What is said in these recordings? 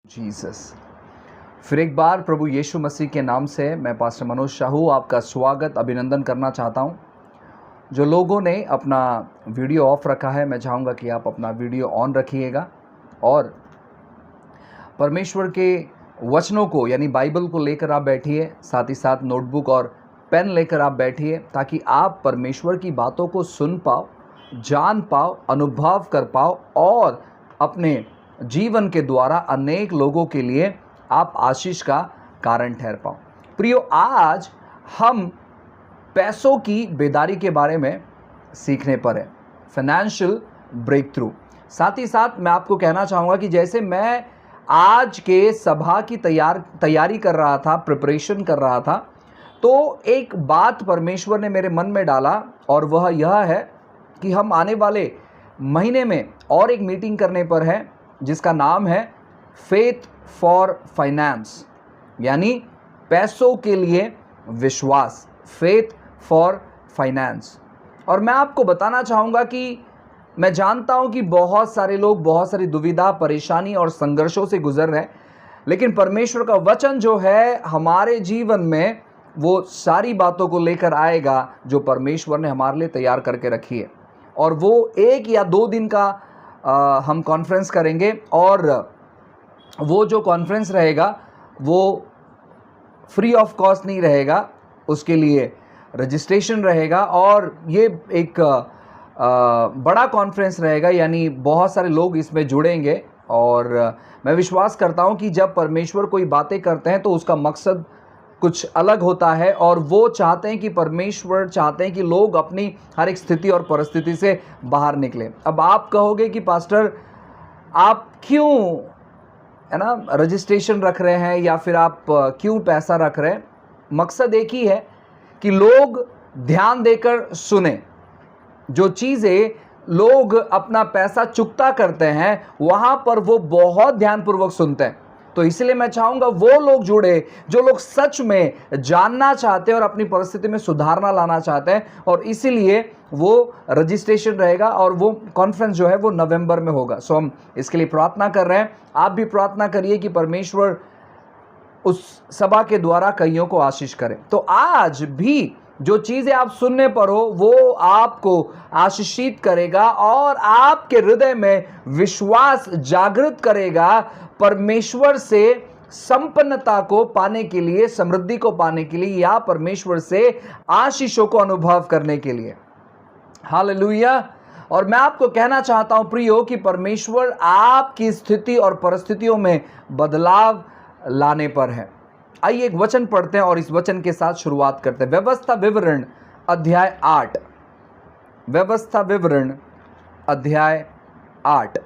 Jesus. फिर एक बार प्रभु यीशु मसीह के नाम से मैं पास्टर मनोज शाहू आपका स्वागत अभिनंदन करना चाहता हूं। जो लोगों ने अपना वीडियो ऑफ रखा है, मैं चाहूँगा कि आप अपना वीडियो ऑन रखिएगा और परमेश्वर के वचनों को यानी बाइबल को लेकर आप बैठिए, साथ ही साथ नोटबुक और पेन लेकर आप बैठिए, ताकि आप परमेश्वर की बातों को सुन पाओ, जान पाओ, अनुभव कर पाओ और अपने जीवन के द्वारा अनेक लोगों के लिए आप आशीष का कारण ठहर पाओ। प्रियो, आज हम पैसों की बेदारी के बारे में सीखने पर है, फाइनेंशियल ब्रेक थ्रू। साथ ही साथ मैं आपको कहना चाहूँगा कि जैसे मैं आज के सभा की तैयारी कर रहा था, प्रिपरेशन कर रहा था, तो एक बात परमेश्वर ने मेरे मन में डाला और वह यह है कि हम आने वाले महीने में और एक मीटिंग करने पर है जिसका नाम है फेथ फॉर फाइनेंस, यानी पैसों के लिए विश्वास, फेथ फॉर फाइनेंस। और मैं आपको बताना चाहूँगा कि मैं जानता हूँ कि बहुत सारे लोग बहुत सारी दुविधा, परेशानी और संघर्षों से गुजर रहे हैं, लेकिन परमेश्वर का वचन जो है हमारे जीवन में वो सारी बातों को लेकर आएगा जो परमेश्वर ने हमारे लिए तैयार करके रखी है। और वो 1 या 2 दिन का हम कॉन्फ्रेंस करेंगे और वो जो कॉन्फ्रेंस रहेगा वो फ्री ऑफ कॉस्ट नहीं रहेगा, उसके लिए रजिस्ट्रेशन रहेगा और ये एक बड़ा कॉन्फ्रेंस रहेगा, यानी बहुत सारे लोग इसमें जुड़ेंगे। और मैं विश्वास करता हूँ कि जब परमेश्वर कोई बातें करते हैं तो उसका मकसद कुछ अलग होता है और वो चाहते हैं कि परमेश्वर चाहते हैं कि लोग अपनी हर एक स्थिति और परिस्थिति से बाहर निकलें। अब आप कहोगे कि पास्टर आप क्यों है ना रजिस्ट्रेशन रख रहे हैं या फिर आप क्यों पैसा रख रहे हैं? मकसद एक ही है कि लोग ध्यान देकर सुने। जो चीज़ें लोग अपना पैसा चुकता करते हैं वहाँ पर वो बहुत ध्यानपूर्वक सुनते हैं। तो इसलिए मैं चाहूँगा वो लोग जुड़े जो लोग सच में जानना चाहते हैं और अपनी परिस्थिति में सुधारना लाना चाहते हैं, और इसीलिए वो रजिस्ट्रेशन रहेगा और वो कॉन्फ्रेंस जो है वो नवंबर में होगा। सो हम इसके लिए प्रार्थना कर रहे हैं। आप भी प्रार्थना करिए कि परमेश्वर उस सभा के द्वारा कईयों को आशीष करे। तो आज भी जो चीज़ें आप सुनने पर हो वो आपको आशीषित करेगा और आपके हृदय में विश्वास जागृत करेगा परमेश्वर से संपन्नता को पाने के लिए, समृद्धि को पाने के लिए, या परमेश्वर से आशीषों को अनुभव करने के लिए। हालेलुया। और मैं आपको कहना चाहता हूं प्रियो कि परमेश्वर आपकी स्थिति और परिस्थितियों में बदलाव लाने पर है। आइए एक वचन पढ़ते हैं और इस वचन के साथ शुरुआत करते हैं। व्यवस्था विवरण अध्याय 8, व्यवस्था विवरण अध्याय 8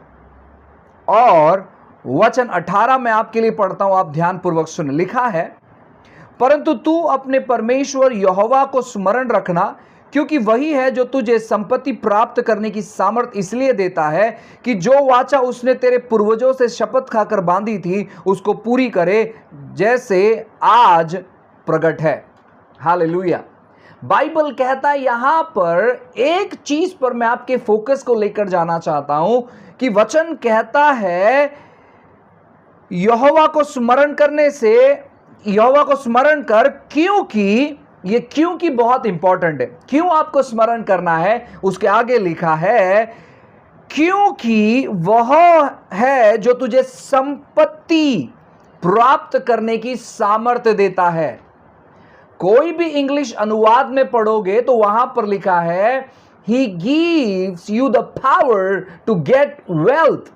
और वचन 18 में आपके लिए पढ़ता हूं, आप ध्यानपूर्वक सुन। लिखा है, परंतु तू अपने परमेश्वर यहोवा को स्मरण रखना, क्योंकि वही है जो तुझे संपत्ति प्राप्त करने की सामर्थ इसलिए देता है कि जो वाचा उसने तेरे पूर्वजों से शपथ खाकर बांधी थी उसको पूरी करे, जैसे आज प्रकट है। हालेलुया। बाइबल कहता है, यहां पर एक चीज पर मैं आपके फोकस को लेकर जाना चाहता हूं कि वचन कहता है यहोवा को स्मरण करने से, यहोवा को स्मरण कर, क्योंकि ये क्योंकि बहुत इंपॉर्टेंट है। क्यों आपको स्मरण करना है? उसके आगे लिखा है, क्योंकि वह है जो तुझे संपत्ति प्राप्त करने की सामर्थ्य देता है। कोई भी इंग्लिश अनुवाद में पढ़ोगे तो वहां पर लिखा है, He gives you the power to get wealth।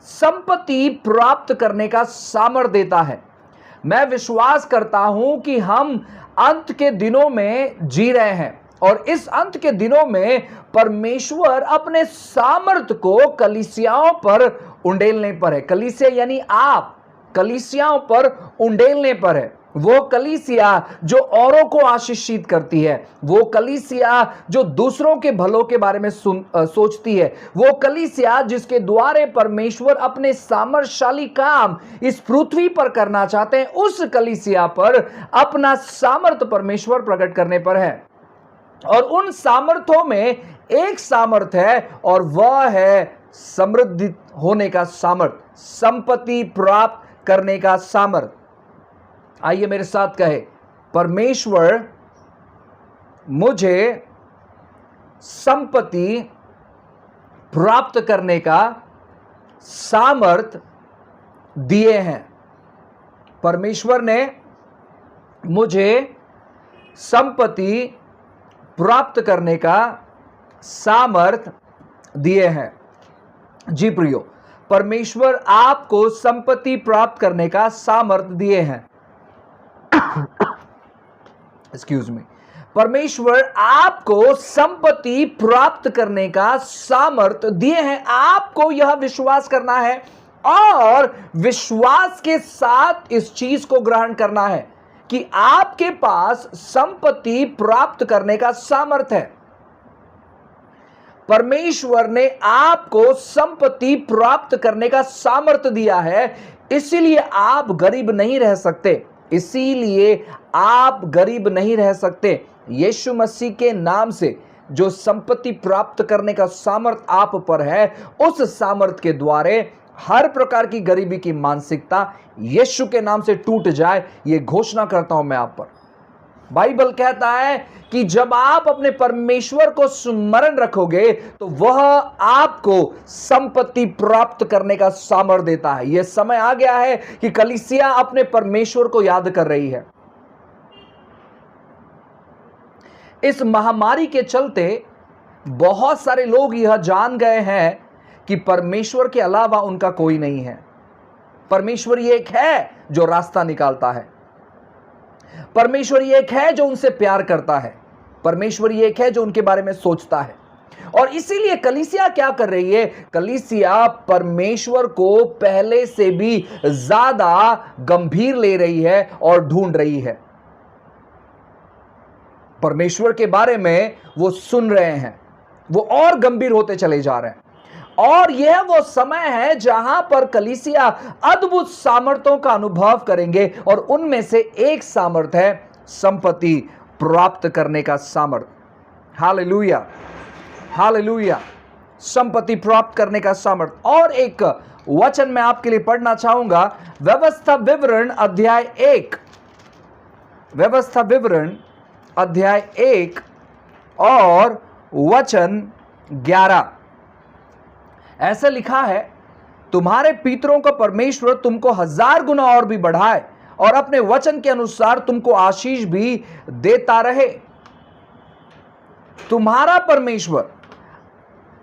संपत्ति प्राप्त करने का सामर्थ्य देता है। मैं विश्वास करता हूं कि हम अंत के दिनों में जी रहे हैं और इस अंत के दिनों में परमेश्वर अपने सामर्थ्य को कलीसियाओं पर उंडेलने पर है। कलीसिया यानी आप, कलीसियाओं पर उंडेलने पर है। वो कलीसिया जो औरों को आशीषित करती है, वो कलीसिया जो दूसरों के भलों के बारे में सोचती है, वो कलीसिया जिसके द्वारे परमेश्वर अपने सामर्थशाली काम इस पृथ्वी पर करना चाहते हैं, उस कलीसिया पर अपना सामर्थ परमेश्वर प्रकट करने पर है। और उन सामर्थ्यों में एक सामर्थ्य है और वह है समृद्धि होने का सामर्थ, संपत्ति प्राप्त करने का सामर्थ। आइए मेरे साथ कहे, परमेश्वर मुझे संपत्ति प्राप्त करने का सामर्थ दिए हैं। परमेश्वर ने मुझे संपत्ति प्राप्त करने का सामर्थ दिए हैं। जी प्रियो, परमेश्वर आपको संपत्ति प्राप्त करने का सामर्थ दिए हैं। Excuse me. परमेश्वर आपको संपत्ति प्राप्त करने का सामर्थ दिए हैं। आपको यह विश्वास करना है और विश्वास के साथ इस चीज को ग्रहण करना है कि आपके पास संपत्ति प्राप्त करने का सामर्थ है। परमेश्वर ने आपको संपत्ति प्राप्त करने का सामर्थ दिया है, इसीलिए आप गरीब नहीं रह सकते। इसीलिए आप गरीब नहीं रह सकते। यीशु मसीह के नाम से जो संपत्ति प्राप्त करने का सामर्थ आप पर है, उस सामर्थ के द्वारे हर प्रकार की गरीबी की मानसिकता यीशु के नाम से टूट जाए, यह घोषणा करता हूं मैं आप पर। बाइबल कहता है कि जब आप अपने परमेश्वर को स्मरण रखोगे तो वह आपको संपत्ति प्राप्त करने का सामर्थ देता है। यह समय आ गया है कि कलीसिया अपने परमेश्वर को याद कर रही है। इस महामारी के चलते बहुत सारे लोग यह जान गए हैं कि परमेश्वर के अलावा उनका कोई नहीं है। परमेश्वर ही एक है जो रास्ता निकालता है। परमेश्वर ही एक है जो उनसे प्यार करता है। परमेश्वर ही एक है जो उनके बारे में सोचता है। और इसीलिए कलीसिया क्या कर रही है? कलीसिया परमेश्वर को पहले से भी ज्यादा गंभीर ले रही है और ढूंढ रही है। परमेश्वर के बारे में वो सुन रहे हैं, वो और गंभीर होते चले जा रहे हैं। और यह वो समय है जहां पर कलीसिया अद्भुत सामर्थ्यों का अनुभव करेंगे, और उनमें से एक सामर्थ है संपत्ति प्राप्त करने का सामर्थ। Hallelujah, hallelujah. संपत्ति प्राप्त करने का सामर्थ। और एक वचन मैं आपके लिए पढ़ना चाहूंगा, व्यवस्था विवरण अध्याय 1, व्यवस्था विवरण अध्याय 1 और वचन 11। ऐसा लिखा है, तुम्हारे पितरों का परमेश्वर तुमको 1000 गुना और भी बढ़ाए और अपने वचन के अनुसार तुमको आशीष भी देता रहे। तुम्हारा परमेश्वर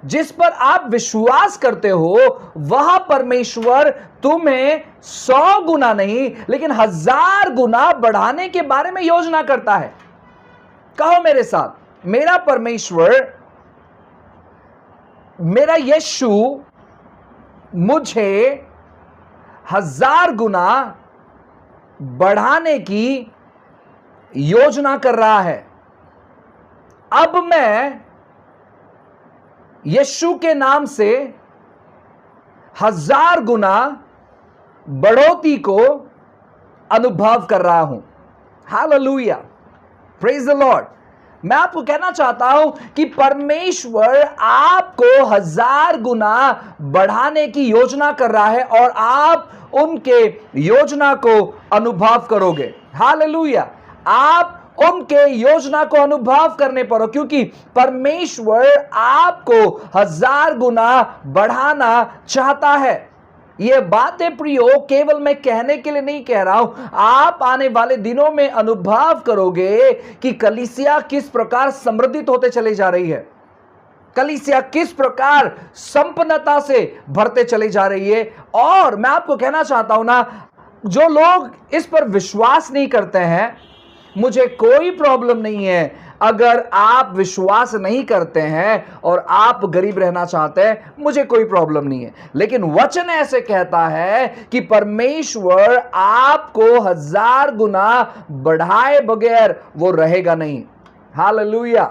जिस पर आप विश्वास करते हो, वह परमेश्वर तुम्हें 100 गुना नहीं लेकिन 1000 गुना बढ़ाने के बारे में योजना करता है। कहो मेरे साथ, मेरा परमेश्वर, मेरा यीशु मुझे 1000 गुना बढ़ाने की योजना कर रहा है। अब मैं यीशु के नाम से 1000 गुना बढ़ोतरी को अनुभव कर रहा हूं। Hallelujah, praise the Lord. मैं आपको कहना चाहता हूं कि परमेश्वर आपको 1000 गुना बढ़ाने की योजना कर रहा है और आप उनके योजना को अनुभव करोगे। हालेलुया, आप उनके योजना को अनुभव करने पर हो, क्योंकि परमेश्वर आपको 1000 गुना बढ़ाना चाहता है। यह बातें प्रियो केवल मैं कहने के लिए नहीं कह रहा हूं, आप आने वाले दिनों में अनुभव करोगे कि कलीसिया किस प्रकार समृद्धित होते चले जा रही है, कलीसिया किस प्रकार संपन्नता से भरते चले जा रही है। और मैं आपको कहना चाहता हूं ना, जो लोग इस पर विश्वास नहीं करते हैं, मुझे कोई प्रॉब्लम नहीं है। अगर आप विश्वास नहीं करते हैं और आप गरीब रहना चाहते हैं, मुझे कोई प्रॉब्लम नहीं है। लेकिन वचन ऐसे कहता है कि परमेश्वर आपको 1000 गुना बढ़ाए बगैर वो रहेगा नहीं। हालेलुया,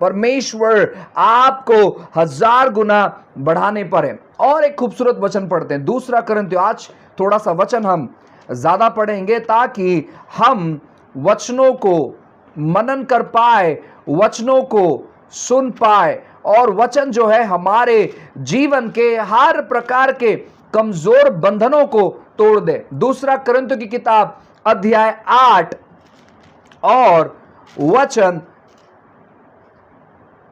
परमेश्वर आपको 1000 गुना बढ़ाने पर है। और एक खूबसूरत वचन पढ़ते हैं, 2 कुरिन्थियों। आज थोड़ा सा वचन हम ज्यादा पढ़ेंगे ताकि हम वचनों को मनन कर पाए, वचनों को सुन पाए, और वचन जो है हमारे जीवन के हर प्रकार के कमजोर बंधनों को तोड़ दे। दूसरा कोरिन्थियों की किताब अध्याय 8 और वचन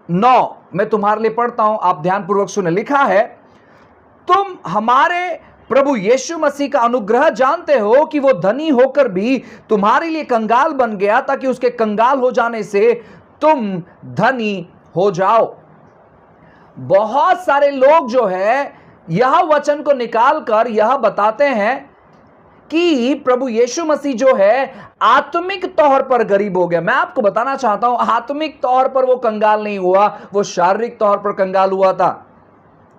9 मैं तुम्हारे लिए पढ़ता हूं, आप ध्यानपूर्वक सुने। लिखा है, तुम हमारे प्रभु यीशु मसीह का अनुग्रह जानते हो कि वो धनी होकर भी तुम्हारे लिए कंगाल बन गया, ताकि उसके कंगाल हो जाने से तुम धनी हो जाओ। बहुत सारे लोग जो है यह वचन को निकालकर यह बताते हैं कि प्रभु यीशु मसीह जो है आत्मिक तौर पर गरीब हो गया। मैं आपको बताना चाहता हूं, आत्मिक तौर पर वो कंगाल नहीं हुआ, वो शारीरिक तौर पर कंगाल हुआ था।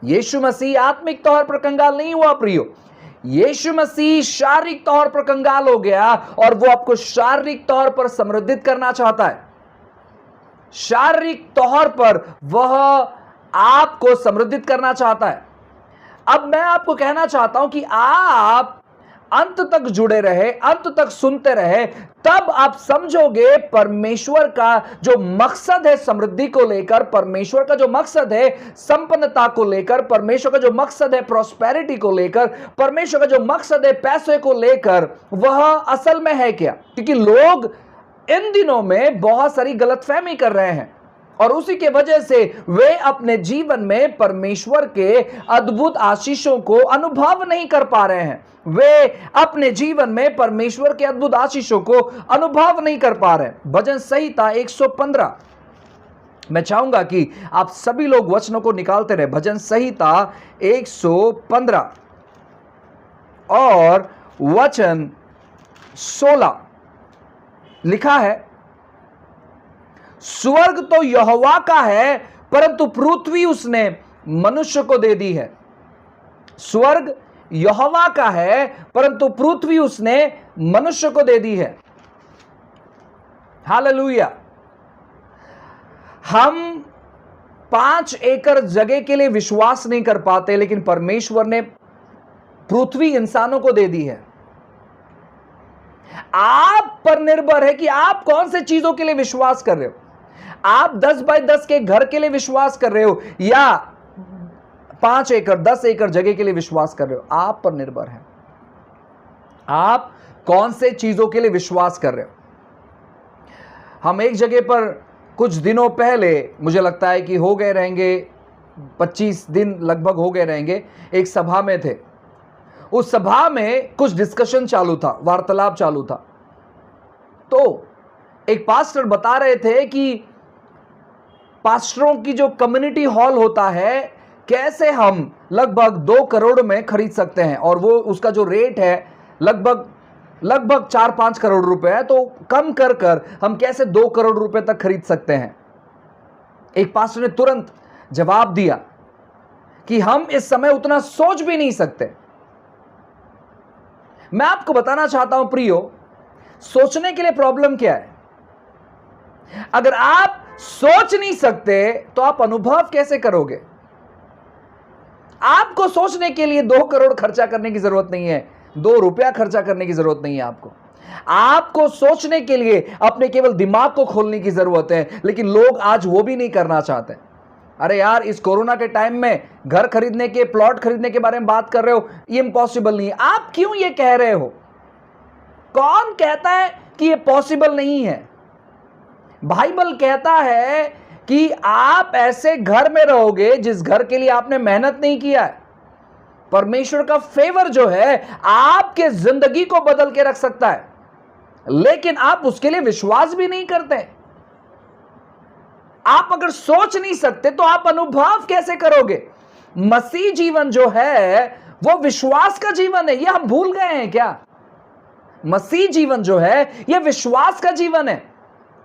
यीशु मसीह आत्मिक तौर पर कंगाल नहीं हुआ प्रियो। यीशु मसीह शारीरिक तौर पर कंगाल हो गया और वो आपको शारीरिक तौर पर समृद्धित करना चाहता है। शारीरिक तौर पर वह आपको समृद्धित करना चाहता है। अब मैं आपको कहना चाहता हूं कि आप अंत तक जुड़े रहे, अंत तक सुनते रहे, तब आप समझोगे परमेश्वर का जो मकसद है समृद्धि को लेकर, परमेश्वर का जो मकसद है संपन्नता को लेकर, परमेश्वर का जो मकसद है प्रॉस्पेरिटी को लेकर, परमेश्वर का जो मकसद है पैसे को लेकर, वह असल में है क्या। क्योंकि लोग इन दिनों में बहुत सारी गलतफहमी कर रहे हैं और उसी के वजह से वे अपने जीवन में परमेश्वर के अद्भुत आशीषों को अनुभव नहीं कर पा रहे हैं। वे अपने जीवन में परमेश्वर के अद्भुत आशीषों को अनुभव नहीं कर पा रहे हैं। भजन संहिता 115, मैं चाहूंगा कि आप सभी लोग वचनों को निकालते रहे। भजन संहिता 115 और वचन 16 लिखा है, स्वर्ग तो यहोवा का है, परंतु पृथ्वी उसने मनुष्य को दे दी है। स्वर्ग यहोवा का है, परंतु पृथ्वी उसने मनुष्य को दे दी है। हालेलुया। हम 5 एकड़ जगह के लिए विश्वास नहीं कर पाते, लेकिन परमेश्वर ने पृथ्वी इंसानों को दे दी है। आप पर निर्भर है कि आप कौन से चीजों के लिए विश्वास कर रहे हो। आप 10 बाय 10 के घर के लिए विश्वास कर रहे हो या 5 एकड़ 10 एकड़ जगह के लिए विश्वास कर रहे हो, आप पर निर्भर है आप कौन से चीजों के लिए विश्वास कर रहे हो। हम एक जगह पर कुछ दिनों पहले, मुझे लगता है कि हो गए रहेंगे 25 दिन लगभग हो गए रहेंगे, एक सभा में थे। उस सभा में कुछ डिस्कशन चालू था, वार्तालाप चालू था। तो एक पास्टर बता रहे थे कि पास्टरों की जो कम्युनिटी हॉल होता है, कैसे हम लगभग 2 करोड़ में खरीद सकते हैं, और वो उसका जो रेट है लगभग 4-5 करोड़ रुपए है। तो कम कर कर हम कैसे 2 करोड़ रुपए तक खरीद सकते हैं। एक पास्टर ने तुरंत जवाब दिया कि हम इस समय उतना सोच भी नहीं सकते। मैं आपको बताना चाहता हूं प्रियो, सोचने के लिए प्रॉब्लम क्या है। अगर आप सोच नहीं सकते तो आप अनुभव कैसे करोगे। आपको सोचने के लिए 2 करोड़ खर्चा करने की जरूरत नहीं है, 2 रुपया खर्चा करने की जरूरत नहीं है। आपको सोचने के लिए अपने केवल दिमाग को खोलने की जरूरत है, लेकिन लोग आज वो भी नहीं करना चाहते। अरे यार, इस कोरोना के टाइम में घर खरीदने के, प्लॉट खरीदने के बारे में बात कर रहे हो, ये इम्पॉसिबल नहीं है। आप क्यों ये कह रहे हो? कौन कहता है कि ये पॉसिबल नहीं है? बाइबल कहता है कि आप ऐसे घर में रहोगे जिस घर के लिए आपने मेहनत नहीं किया है। परमेश्वर का फेवर जो है आपके जिंदगी को बदल के रख सकता है, लेकिन आप उसके लिए विश्वास भी नहीं करते। आप अगर सोच नहीं सकते तो आप अनुभव कैसे करोगे? मसीह जीवन जो है वो विश्वास का जीवन है। यह हम भूल गए हैं क्या? मसीह जीवन जो है यह विश्वास का जीवन है।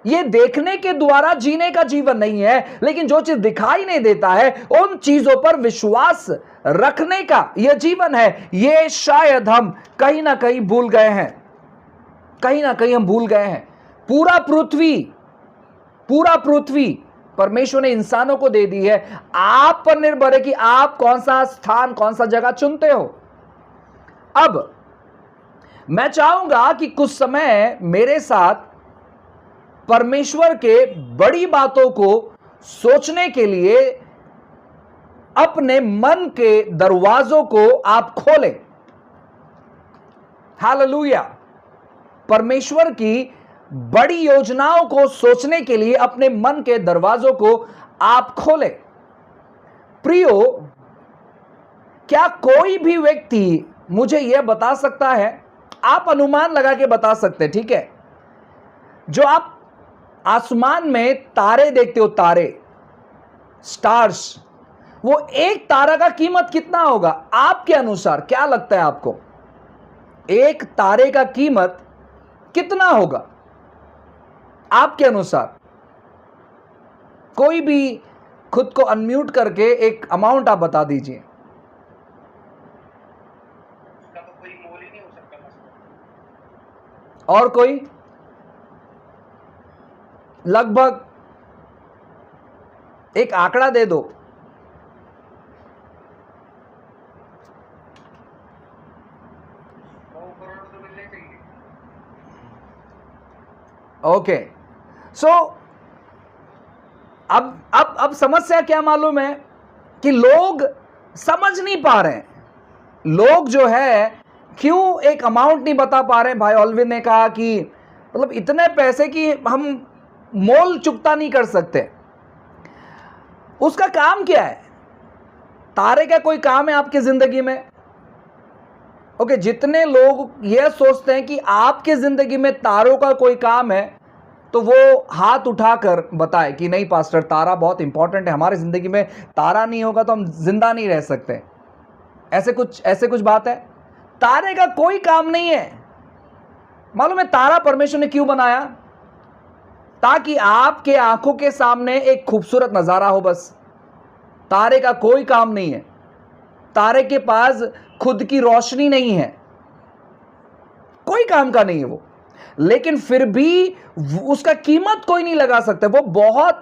यह देखने के द्वारा जीने का जीवन नहीं है, लेकिन जो चीज दिखाई नहीं देता है उन चीजों पर विश्वास रखने का यह जीवन है। यह शायद हम कहीं ना कहीं भूल गए हैं, कहीं ना कहीं हम भूल गए हैं। पूरा पृथ्वी परमेश्वर ने इंसानों को दे दी है। आप पर निर्भर है कि आप कौन सा स्थान, कौन सा जगह चुनते हो। अब मैं चाहूंगा कि कुछ समय मेरे साथ परमेश्वर के बड़ी बातों को सोचने के लिए अपने मन के दरवाजों को आप खोलें। हालेलुया। परमेश्वर की बड़ी योजनाओं को सोचने के लिए अपने मन के दरवाजों को आप खोलें। प्रियो, क्या कोई भी व्यक्ति मुझे यह बता सकता है, आप अनुमान लगा के बता सकते हैं, ठीक है, जो आप आसमान में तारे देखते हो, तारे, स्टार्स, वो एक तारा का कीमत कितना होगा आपके अनुसार? क्या लगता है आपको एक तारे का कीमत कितना होगा आपके अनुसार? कोई भी खुद को अनम्यूट करके एक अमाउंट आप बता दीजिए। उसका तो कोई मोल ही नहीं हो सकता। और कोई? लगभग एक आंकड़ा दे दो। 100 करोड़ तो मिलने चाहिए। ओके, सो अब समस्या क्या मालूम है कि लोग समझ नहीं पा रहे हैं। लोग जो है क्यों एक अमाउंट नहीं बता पा रहे हैं। भाई ऑल्विन ने कहा कि मतलब इतने पैसे की हम मोल चुकता नहीं कर सकते। उसका काम क्या है? तारे का कोई काम है आपकी जिंदगी में? ओके, जितने लोग यह सोचते हैं कि आपकी जिंदगी में तारों का कोई काम है, तो वो हाथ उठाकर बताए कि नहीं पास्टर, तारा बहुत इंपॉर्टेंट है हमारी जिंदगी में, तारा नहीं होगा तो हम जिंदा नहीं रह सकते। ऐसे कुछ बात है? तारे का कोई काम नहीं है। मालूम है तारा परमेश्वर ने क्यों बनाया? ताकि आपके आंखों के सामने एक खूबसूरत नजारा हो, बस। तारे का कोई काम नहीं है। तारे के पास खुद की रोशनी नहीं है, कोई काम का नहीं है वो, लेकिन फिर भी उसका कीमत कोई नहीं लगा सकता। वो बहुत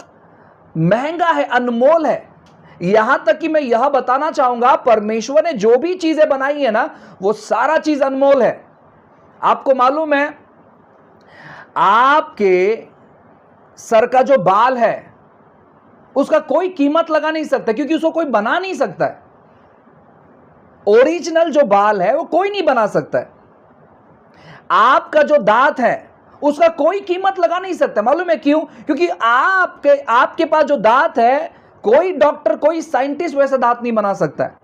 महंगा है, अनमोल है। यहां तक कि मैं यह बताना चाहूंगा, परमेश्वर ने जो भी चीजें बनाई है ना, वो सारा चीज अनमोल है। आपको मालूम है, आपके सर का जो बाल है उसका कोई कीमत लगा नहीं सकता, क्योंकि उसको कोई बना नहीं सकता है। ओरिजिनल जो बाल है वो कोई नहीं बना सकता है। आपका जो दांत है उसका कोई कीमत लगा नहीं सकता। मालूम है क्यों? क्योंकि आपके पास जो दांत है, कोई डॉक्टर, कोई साइंटिस्ट वैसा दांत नहीं बना सकता है।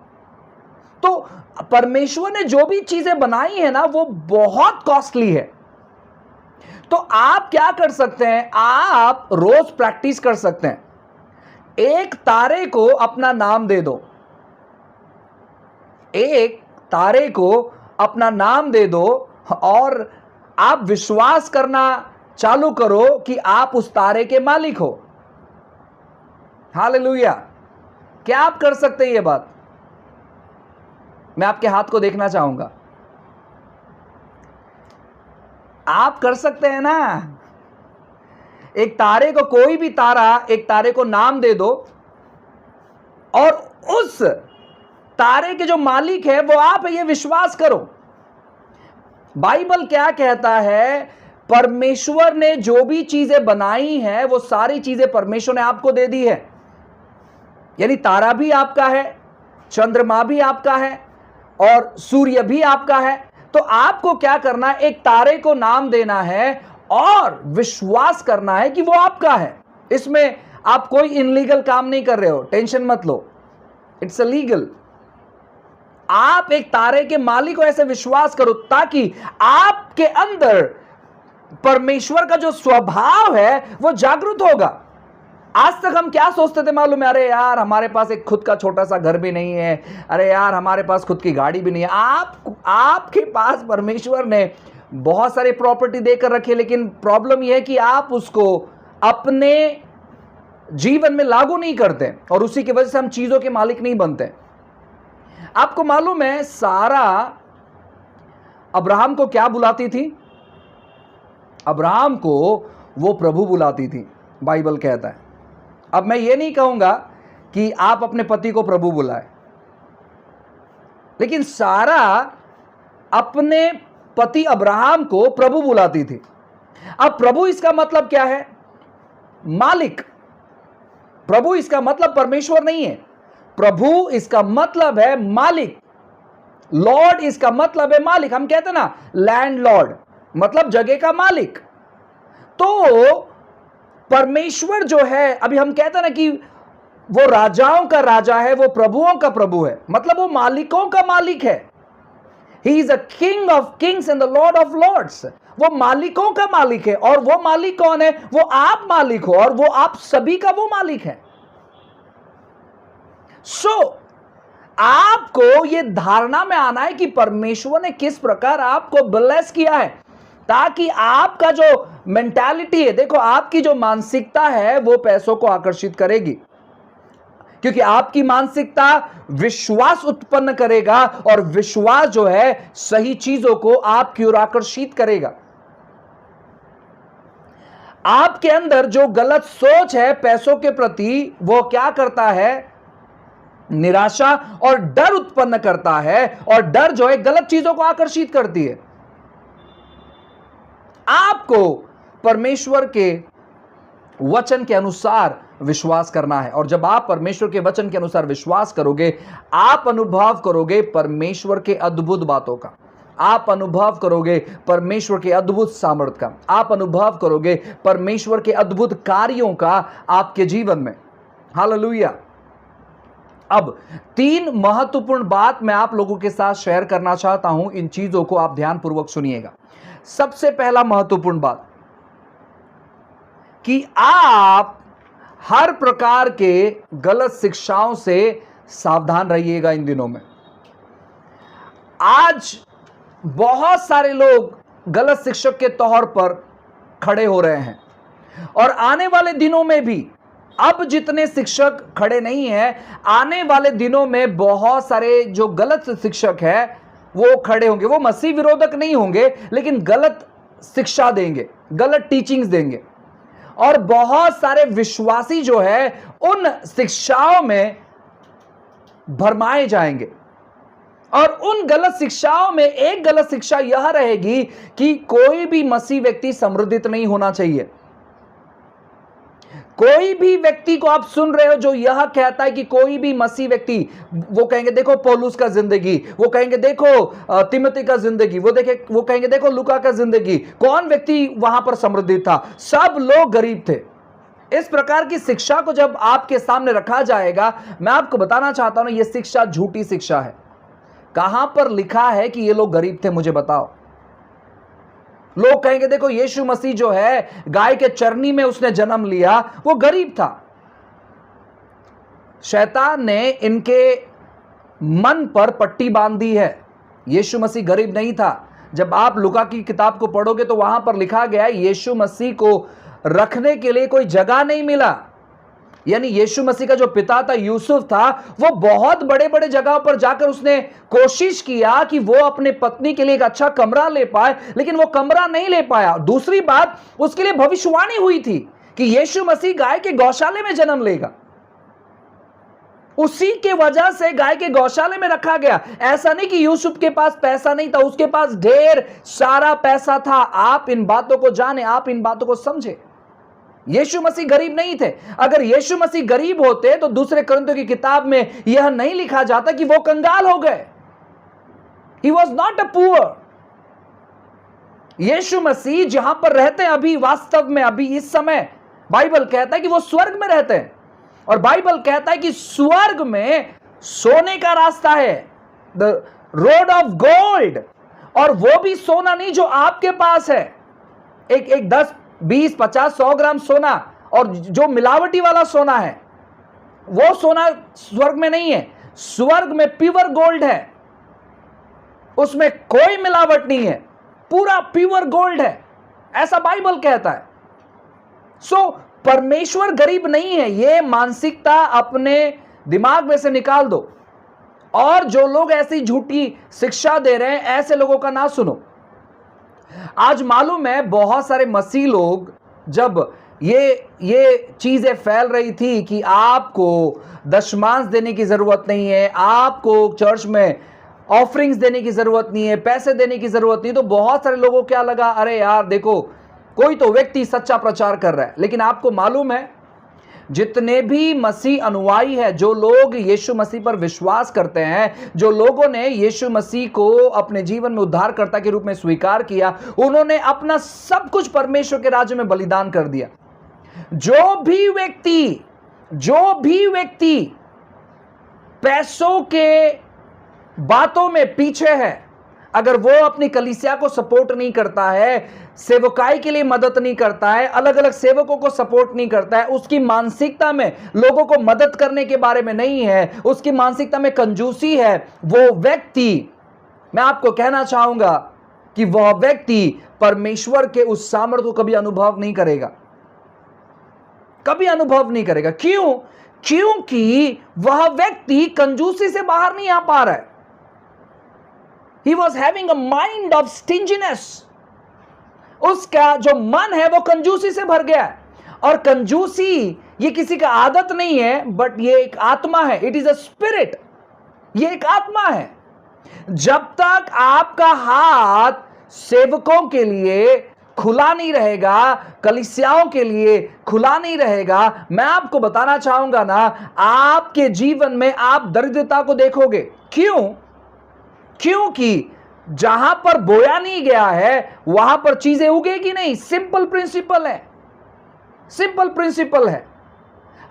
तो परमेश्वर ने जो भी चीजें बनाई है ना, वो बहुत कॉस्टली है। तो आप क्या कर सकते हैं? आप रोज प्रैक्टिस कर सकते हैं। एक तारे को अपना नाम दे दो, एक तारे को अपना नाम दे दो, और आप विश्वास करना चालू करो कि आप उस तारे के मालिक हो। हालेलुया। क्या आप कर सकते हैं ये बात? मैं आपके हाथ को देखना चाहूंगा। आप कर सकते हैं ना? एक तारे को, कोई भी तारा, एक तारे को नाम दे दो, और उस तारे के जो मालिक है वो आप है, ये विश्वास करो। बाइबल क्या कहता है? परमेश्वर ने जो भी चीजें बनाई हैं, वो सारी चीजें परमेश्वर ने आपको दे दी है। यानी तारा भी आपका है, चंद्रमा भी आपका है, और सूर्य भी आपका है। तो आपको क्या करना है? एक तारे को नाम देना है और विश्वास करना है कि वो आपका है। इसमें आप कोई इनलीगल काम नहीं कर रहे हो, टेंशन मत लो, इट्स लीगल। आप एक तारे के मालिक को ऐसे विश्वास करो, ताकि आपके अंदर परमेश्वर का जो स्वभाव है वो जागृत होगा। आज तक हम क्या सोचते थे मालूम है? अरे यार, हमारे पास एक खुद का छोटा सा घर भी नहीं है, अरे यार हमारे पास खुद की गाड़ी भी नहीं है। आपके पास परमेश्वर ने बहुत सारी प्रॉपर्टी देकर रखी है, लेकिन प्रॉब्लम यह है कि आप उसको अपने जीवन में लागू नहीं करते, और उसी की वजह से हम चीजों के मालिक नहीं बनते। आपको मालूम है सारा अब्राहम को क्या बुलाती थी? अब्राहम को वो प्रभु बुलाती थी, बाइबल कहता है। अब मैं ये नहीं कहूंगा कि आप अपने पति को प्रभु बुलाए, लेकिन सारा अपने पति अब्राहम को प्रभु बुलाती थी। अब प्रभु इसका मतलब क्या है? मालिक। प्रभु इसका मतलब परमेश्वर नहीं है। प्रभु इसका मतलब है मालिक, लॉर्ड इसका मतलब है मालिक। हम कहते हैं ना लैंडलॉर्ड, मतलब जगह का मालिक। तो परमेश्वर जो है, अभी हम कहते हैं ना कि वो राजाओं का राजा है, वो प्रभुओं का प्रभु है, मतलब वो मालिकों का मालिक है। He is a king of kings and the lord of lords. वो मालिकों का मालिक है। और वो मालिक कौन है? वो आप मालिक हो, और वो आप सभी का वो मालिक है। आपको ये धारणा में आना है कि परमेश्वर ने किस प्रकार आपको ब्लेस किया है, ताकि आपका जो मेंटालिटी है, देखो आपकी जो मानसिकता है वो पैसों को आकर्षित करेगी, क्योंकि आपकी मानसिकता विश्वास उत्पन्न करेगा, और विश्वास जो है सही चीजों को आपकी ओर आकर्षित करेगा। आपके अंदर जो गलत सोच है पैसों के प्रति, वो क्या करता है? निराशा और डर उत्पन्न करता है, और डर जो है गलत चीजों को आकर्षित करती है। आपको परमेश्वर के वचन के अनुसार विश्वास करना है, और जब आप परमेश्वर के वचन के अनुसार विश्वास करोगे, आप अनुभव करोगे परमेश्वर के अद्भुत बातों का, आप अनुभव करोगे परमेश्वर के अद्भुत सामर्थ्य का, आप अनुभव करोगे परमेश्वर के अद्भुत कार्यों का आपके जीवन में। हालेलुया। अब 3 महत्वपूर्ण बात मैं आप लोगों के साथ शेयर करना चाहता हूं, इन चीजों को आप ध्यानपूर्वक सुनिएगा। सबसे पहला महत्वपूर्ण बात कि आप हर प्रकार के गलत शिक्षाओं से सावधान रहिएगा। इन दिनों में आज बहुत सारे लोग गलत शिक्षक के तौर पर खड़े हो रहे हैं, और आने वाले दिनों में भी, अब जितने शिक्षक खड़े नहीं हैं, आने वाले दिनों में बहुत सारे जो गलत शिक्षक हैं वो खड़े होंगे। वो मसीह विरोधक नहीं होंगे, लेकिन गलत शिक्षा देंगे, गलत टीचिंग्स देंगे, और बहुत सारे विश्वासी जो है उन शिक्षाओं में भरमाए जाएंगे। और उन गलत शिक्षाओं में एक गलत शिक्षा यह रहेगी कि कोई भी मसीह व्यक्ति समृद्धित नहीं होना चाहिए। कोई भी व्यक्ति को आप सुन रहे हो जो यह कहता है कि कोई भी मसीह व्यक्ति, वो कहेंगे देखो पौलुस का जिंदगी, वो कहेंगे देखो तिमोथी का जिंदगी, वो कहेंगे देखो लूका का जिंदगी, कौन व्यक्ति वहां पर समृद्धित था? सब लोग गरीब थे। इस प्रकार की शिक्षा को जब आपके सामने रखा जाएगा, मैं आपको बताना चाहता हूं, यह शिक्षा झूठी शिक्षा है। कहां पर लिखा है कि ये लोग गरीब थे? मुझे बताओ। लोग कहेंगे देखो यीशु मसीह जो है गाय के चरनी में उसने जन्म लिया, वो गरीब था। शैतान ने इनके मन पर पट्टी बांध दी है। यीशु मसीह गरीब नहीं था। जब आप लूका की किताब को पढ़ोगे तो वहां पर लिखा गया है यीशु मसीह को रखने के लिए कोई जगह नहीं मिला। यानी यीशु मसीह का जो पिता था, यूसुफ था, वो बहुत बड़े बड़े जगहों पर जाकर उसने कोशिश किया कि वो अपने पत्नी के लिए एक अच्छा कमरा ले पाए, लेकिन वो कमरा नहीं ले पाया। दूसरी बात, उसके लिए भविष्यवाणी हुई थी कि यीशु मसीह गाय के गौशाले में जन्म लेगा, उसी के वजह से गाय के गौशाले में रखा गया। ऐसा नहीं कि यूसुफ के पास पैसा नहीं था, उसके पास ढेर सारा पैसा था। आप इन बातों को जाने, आप इन बातों को समझे। यीशु मसीह गरीब नहीं थे। अगर यीशु मसीह गरीब होते तो दूसरे कुरिन्थियों की किताब में यह नहीं लिखा जाता कि वो कंगाल हो गए। He was not a poor। यीशु मसीह जहां पर रहते हैं अभी, वास्तव में अभी इस समय, बाइबल कहता है कि वो स्वर्ग में रहते हैं, और बाइबल कहता है कि स्वर्ग में सोने का रास्ता है, द रोड ऑफ गोल्ड। और वो भी सोना नहीं जो आपके पास है, एक 10 20 50 100 ग्राम सोना, और जो मिलावटी वाला सोना है वो सोना स्वर्ग में नहीं है। स्वर्ग में प्योर गोल्ड है, उसमें कोई मिलावट नहीं है, पूरा प्योर गोल्ड है, ऐसा बाइबल कहता है। सो परमेश्वर गरीब नहीं है, ये मानसिकता अपने दिमाग में से निकाल दो। और जो लोग ऐसी झूठी शिक्षा दे रहे हैं, ऐसे लोगों का ना सुनो। आज मालूम है बहुत सारे मसीह लोग, जब ये चीजें फैल रही थी कि आपको दशमांश देने की जरूरत नहीं है, आपको चर्च में ऑफरिंग्स देने की जरूरत नहीं है, पैसे देने की जरूरत नहीं, तो बहुत सारे लोगों को क्या लगा, अरे यार देखो कोई तो व्यक्ति सच्चा प्रचार कर रहा है। लेकिन आपको मालूम है जितने भी मसीह अनुयायी है, जो लोग यीशु मसीह पर विश्वास करते हैं, जो लोगों ने यीशु मसीह को अपने जीवन में उद्धारकर्ता के रूप में स्वीकार किया, उन्होंने अपना सब कुछ परमेश्वर के राज्य में बलिदान कर दिया। जो भी व्यक्ति पैसों के बातों में पीछे है, अगर वो अपनी कलीसिया को सपोर्ट नहीं करता है, सेवकाई के लिए मदद नहीं करता है, अलग अलग सेवकों को सपोर्ट नहीं करता है, उसकी मानसिकता में लोगों को मदद करने के बारे में नहीं है, उसकी मानसिकता में कंजूसी है, वो व्यक्ति, मैं आपको कहना चाहूंगा कि वह व्यक्ति परमेश्वर के उस सामर्थ्य को कभी अनुभव नहीं करेगा, कभी अनुभव नहीं करेगा। क्यों? क्योंकि वह व्यक्ति कंजूसी से बाहर नहीं आ पा रहा है। He was having a mind of stinginess. उसका जो मन है वो कंजूसी से भर गया है। और कंजूसी ये किसी का आदत नहीं है, बट ये एक आत्मा है। इट इज अ स्पिरिट, ये एक आत्मा है। जब तक आपका हाथ सेवकों के लिए खुला नहीं रहेगा, कलीसियाओं के लिए खुला नहीं रहेगा, मैं आपको बताना चाहूंगा ना, आपके जीवन में आप दरिद्रता को देखोगे। क्यों? क्योंकि जहां पर बोया नहीं गया है वहां पर चीजें उगेगी नहीं। सिंपल प्रिंसिपल है, सिंपल प्रिंसिपल है।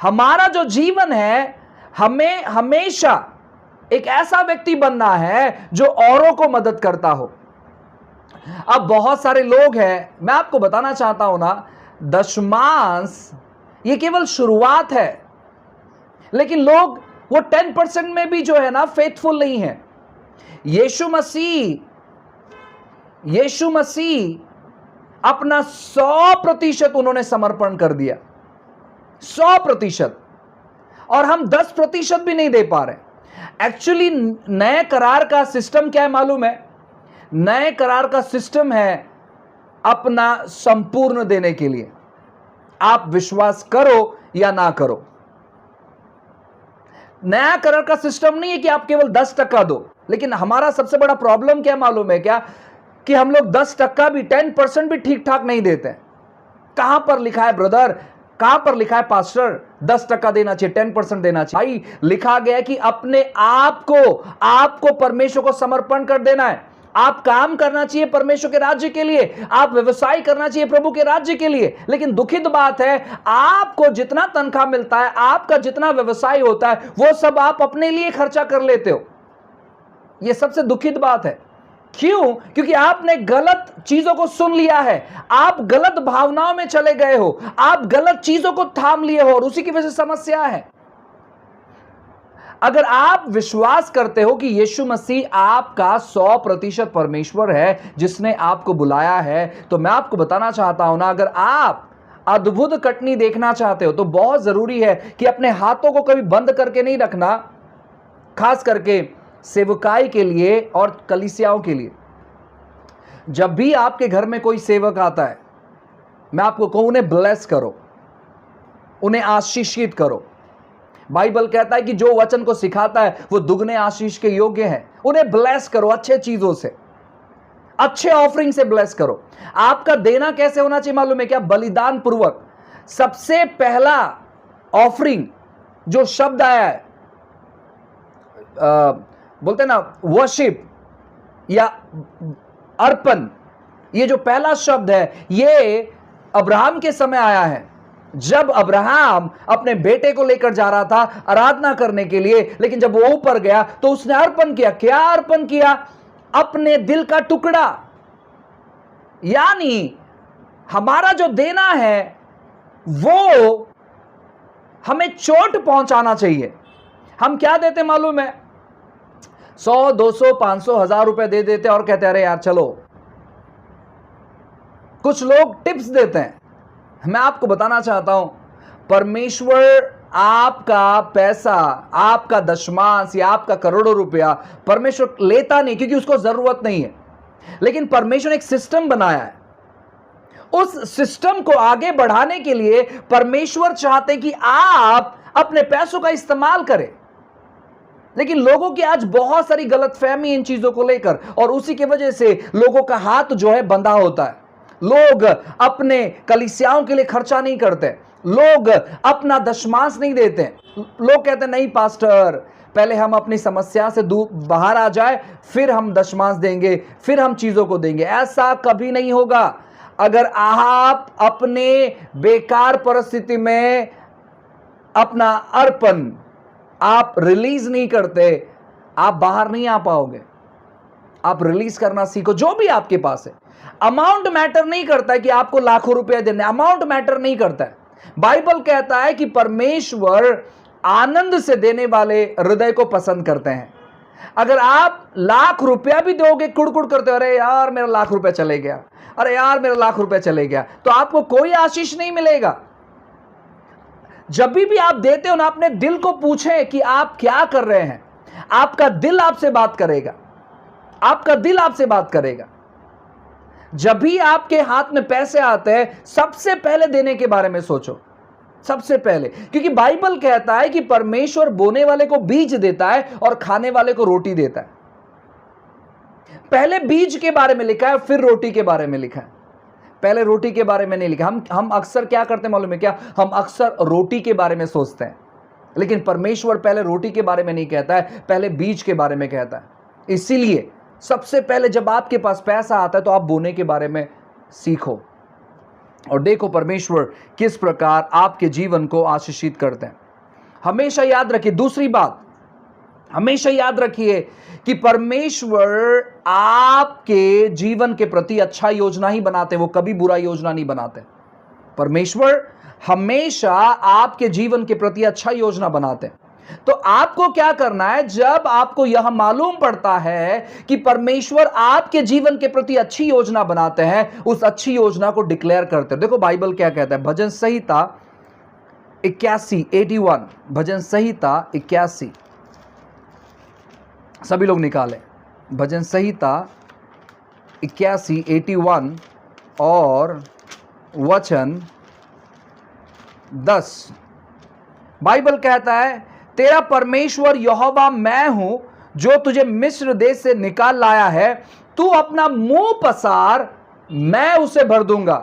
हमारा जो जीवन है, हमें हमेशा एक ऐसा व्यक्ति बनना है जो औरों को मदद करता हो। अब बहुत सारे लोग हैं, मैं आपको बताना चाहता हूं ना, दशमांश ये केवल शुरुआत है, लेकिन लोग वो 10% में भी जो है ना फेथफुल नहीं है। यीशु मसीह अपना 100% उन्होंने समर्पण कर दिया, 100%, और हम 10% भी नहीं दे पा रहे। एक्चुअली नए करार का सिस्टम क्या है मालूम है? नए करार का सिस्टम है अपना संपूर्ण देने के लिए। आप विश्वास करो या ना करो, नया करार का सिस्टम नहीं है कि आप केवल 10% दो। लेकिन हमारा सबसे बड़ा प्रॉब्लम क्या मालूम है क्या? कि हम लोग 10% भी, 10% भी ठीक ठाक नहीं देते हैं। कहां पर लिखा है ब्रदर, कहां पर लिखा है पास्टर 10% देना चाहिए, 10% देना चाहिए? भाई लिखा गया है कि अपने आपको परमेश्वर को समर्पण कर देना है। आप काम करना चाहिए परमेश्वर के राज्य के लिए, आप व्यवसाय करना चाहिए प्रभु के राज्य के लिए। लेकिन दुखित बात है, आपको जितना तनख्वाह मिलता है, आपका जितना व्यवसाय होता है, वो सब आप अपने लिए खर्चा कर लेते हो। यह सबसे दुखित बात है। क्यों? क्योंकि आपने गलत चीजों को सुन लिया है, आप गलत भावनाओं में चले गए हो, आप गलत चीजों को थाम लिए हो, और उसी की वजह से समस्या है। अगर आप विश्वास करते हो कि यीशु मसीह आपका 100% परमेश्वर है जिसने आपको बुलाया है, तो मैं आपको बताना चाहता हूं ना, अगर आप अद्भुत कटनी देखना चाहते हो तो बहुत जरूरी है कि अपने हाथों को कभी बंद करके नहीं रखना, खास करके सेवकाई के लिए और कलीसियाओं के लिए। जब भी आपके घर में कोई सेवक आता है, मैं आपको कहूं, उन्हें ब्लेस करो, उन्हें आशीषित करो। बाइबल कहता है कि जो वचन को सिखाता है वो दुगने आशीष के योग्य है। उन्हें ब्लेस करो अच्छे चीजों से, अच्छे ऑफरिंग से ब्लेस करो। आपका देना कैसे होना चाहिए मालूम है क्या? बलिदान पूर्वक। सबसे पहला ऑफरिंग जो शब्द आया है, बोलते ना वर्शिप या अर्पण, ये जो पहला शब्द है ये अब्राहम के समय आया है। जब अब्राहम अपने बेटे को लेकर जा रहा था आराधना करने के लिए, लेकिन जब वो ऊपर गया तो उसने अर्पण किया। क्या अर्पण किया? अपने दिल का टुकड़ा। यानी हमारा जो देना है वो हमें चोट पहुंचाना चाहिए। हम क्या देते मालूम है? 100, 200, 500, 1000 रुपए दे देते और कहते अरे यार चलो। कुछ लोग टिप्स देते हैं। मैं आपको बताना चाहता हूं, परमेश्वर आपका पैसा, आपका दशमांश या आपका करोड़ों रुपया परमेश्वर लेता नहीं, क्योंकि उसको जरूरत नहीं है। लेकिन परमेश्वर ने एक सिस्टम बनाया है। उस सिस्टम को आगे बढ़ाने के लिए परमेश्वर चाहते कि आप अपने पैसों का इस्तेमाल करें। लेकिन लोगों की आज बहुत सारी गलतफहमी इन चीजों को लेकर, और उसी की वजह से लोगों का हाथ जो है बंधा होता है। लोग अपने कलीसियाओं के लिए खर्चा नहीं करते, लोग अपना दशमांश नहीं देते। लोग कहते नहीं पास्टर, पहले हम अपनी समस्या से बाहर आ जाए, फिर हम दशमांश देंगे, फिर हम चीजों को देंगे। ऐसा कभी नहीं होगा। अगर आप अपने बेकार परिस्थिति में अपना अर्पण आप रिलीज नहीं करते, आप बाहर नहीं आ पाओगे। आप रिलीज करना सीखो, जो भी आपके पास है। अमाउंट मैटर नहीं करता है कि आपको लाखों रुपए देने, अमाउंट मैटर नहीं करता है। बाइबल कहता है कि परमेश्वर आनंद से देने वाले हृदय को पसंद करते हैं। अगर आप लाख रुपया भी दोगे कुड़कुड़ करते हो, अरे यार मेरा लाख रुपया चले गया, अरे यार मेरा लाख रुपया चले गया, तो आपको कोई आशीष नहीं मिलेगा। जब भी आप देते हो ना, अपने दिल को पूछें कि आप क्या कर रहे हैं। आपका दिल आपसे बात करेगा, आपका दिल आपसे बात करेगा। जब भी आपके हाथ में पैसे आते हैं, सबसे पहले देने के बारे में सोचो, सबसे पहले। क्योंकि बाइबल कहता है कि परमेश्वर बोने वाले को बीज देता है और खाने वाले को रोटी देता है। पहले बीज के बारे में लिखा है, फिर रोटी के बारे में लिखा है, पहले रोटी के बारे में नहीं लिखा। हम अक्सर क्या करते हैं मालूम है क्या? हम अक्सर रोटी के बारे में सोचते हैं, लेकिन परमेश्वर पहले रोटी के बारे में नहीं कहता है, पहले बीज के बारे में कहता है। इसीलिए सबसे पहले जब आपके पास पैसा आता है तो आप बोने के बारे में सीखो और देखो परमेश्वर किस प्रकार आपके जीवन को आशीषित करते हैं। हमेशा याद रखिए, दूसरी बात हमेशा याद रखिए कि परमेश्वर आपके जीवन के प्रति अच्छा योजना ही बनाते, वो कभी बुरा योजना नहीं बनाते। परमेश्वर हमेशा आपके जीवन के प्रति अच्छा योजना बनाते हैं। तो आपको क्या करना है? जब आपको यह मालूम पड़ता है कि परमेश्वर आपके जीवन के प्रति अच्छी योजना बनाते हैं, उस अच्छी योजना को डिक्लेयर करते हैं। देखो बाइबल क्या कहता है, भजन संहिता 81 भजन संहिता 81, सभी लोग निकालें। भजन संहिता 81 और वचन 10। बाइबल कहता है, तेरा परमेश्वर यहोवा मैं हूं जो तुझे मिस्र देश से निकाल लाया है। तू अपना मुंह पसार, मैं उसे भर दूंगा।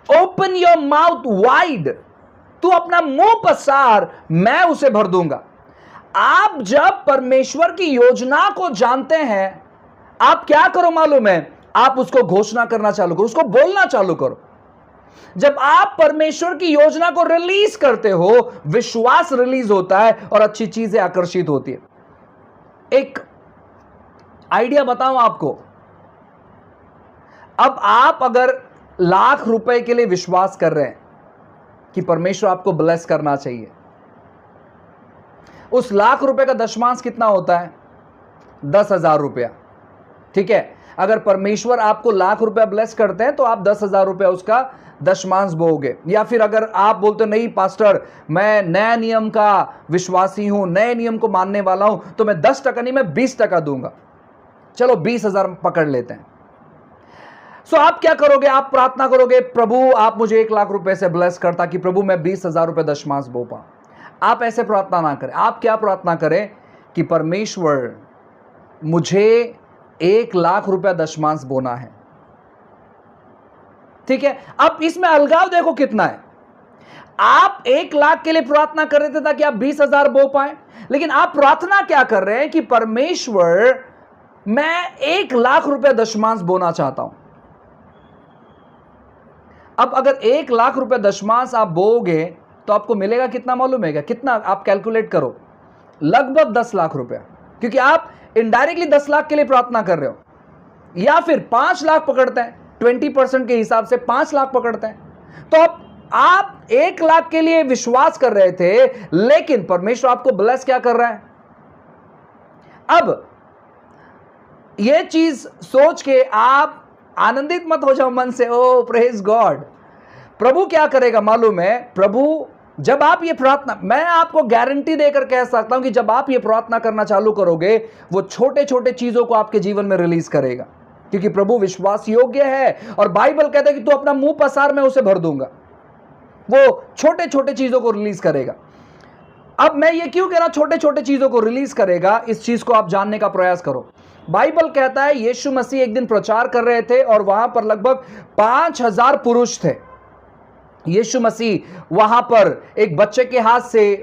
ओपन योर माउथ वाइड, तू अपना मुंह पसार, मैं उसे भर दूंगा। आप जब परमेश्वर की योजना को जानते हैं, आप क्या करो मालूम है? आप उसको घोषणा करना चालू करो, उसको बोलना चालू करो। जब आप परमेश्वर की योजना को रिलीज करते हो, विश्वास रिलीज होता है और अच्छी चीजें आकर्षित होती है। एक आइडिया बताऊं आपको, अब आप अगर लाख रुपए के लिए विश्वास कर रहे हैं कि परमेश्वर आपको ब्लेस करना चाहिए, उस लाख रुपए का दशमांश कितना होता है? 10,000 रुपया। ठीक है, अगर परमेश्वर आपको लाख रुपया ब्लेस करते हैं तो आप 10,000 रुपया उसका दशमांश बोगे। या फिर अगर आप बोलते नहीं पास्टर मैं नया नियम का विश्वासी हूं, नए नियम को मानने वाला हूं, तो मैं 10% नहीं, मैं 20% दूंगा। चलो 20,000 पकड़ लेते हैं। सो आप क्या करोगे? आप प्रार्थना करोगे, प्रभु आप मुझे 1 लाख रुपए से ब्लेस कर, ताकि प्रभु मैं 20,000 रुपए दशमांश बो पाऊं। आप ऐसे प्रार्थना ना करें। आप क्या प्रार्थना करें कि परमेश्वर मुझे 1 लाख रुपया दशमांश बोना है। ठीक है, अब इसमें अलगाव देखो कितना है। आप 1 लाख के लिए प्रार्थना कर रहे थे ताकि आप 20,000 बो पाए, लेकिन आप प्रार्थना क्या कर रहे हैं कि परमेश्वर मैं 1 लाख रुपया दशमांश बोना चाहता हूं। अब अगर 1 लाख रुपया दशमांश आप बोगे तो आपको मिलेगा कितना मालूम है क्या? कितना? आप कैलकुलेट करो, लगभग 10 लाख रुपया। क्योंकि आप इनडायरेक्टली 10 लाख के लिए प्रार्थना कर रहे हो। या फिर 5 लाख पकड़ते हैं, 20% के हिसाब से 5 लाख पकड़ते हैं। तो अब आप 1 लाख के लिए विश्वास कर रहे थे, लेकिन परमेश्वर आपको ब्लेस क्या कर रहा है? अब यह चीज सोच के आप आनंदित मत हो जाओ मन से, ओ प्रेज गॉड। प्रभु क्या करेगा मालूम है? प्रभु जब आप ये प्रार्थना, मैं आपको गारंटी देकर कह सकता हूं कि जब आप ये प्रार्थना करना चालू करोगे, वो छोटे छोटे चीजों को आपके जीवन में रिलीज करेगा। क्योंकि प्रभु विश्वास योग्य है और बाइबल कहता है कि तू अपना मुंह पसार, मैं उसे भर दूंगा। वो छोटे छोटे चीजों को रिलीज करेगा। अब मैं ये क्यों कह रहा, छोटे छोटे चीजों को रिलीज करेगा? इस चीज को आप जानने का प्रयास करो। बाइबल कहता है यीशु मसीह एक दिन प्रचार कर रहे थे और वहां पर लगभग 5000 पुरुष थे। यीशु मसीह वहां पर एक बच्चे के हाथ से